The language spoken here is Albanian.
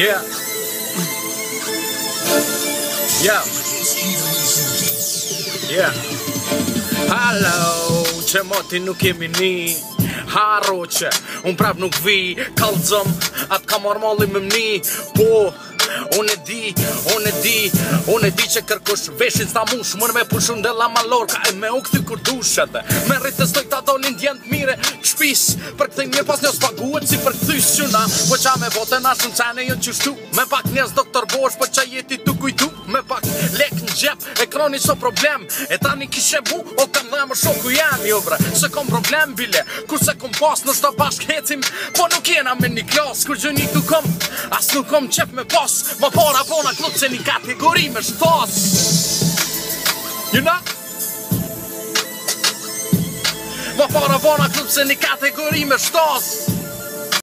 Yeah. Yeah. Yeah. Hello, që moti nuk jemi ni. Haro që unë prap nuk vi. Kallëzëm, atë ka marrë malli me mni. Po, unë e di që kërkush veshin s'ta mush. Mërë me pushun dhe la malor ka e me u këty kur dushet. Me rritë stoj ta dolin djent mire shpis. Për këthej një pas një spaguet si për këthys quna. Po qa me vote na shumë qene jën qështu. Me pak njerës doktor Bosh po qa jeti tu kujtu. Me pak lek në gjep, ekroni so problem. E tani kishe mu, o kam dhe më shoku jam jo bre. Se kom problem bile, kur se kom pas në shta bashk hecim. Po nuk jena me një klas, kur gjë një tu kom. As nuk kom qep me pas. Ma para bona klub se një kategori me shtas. You know? Ma para bona klub se një kategori me shtas.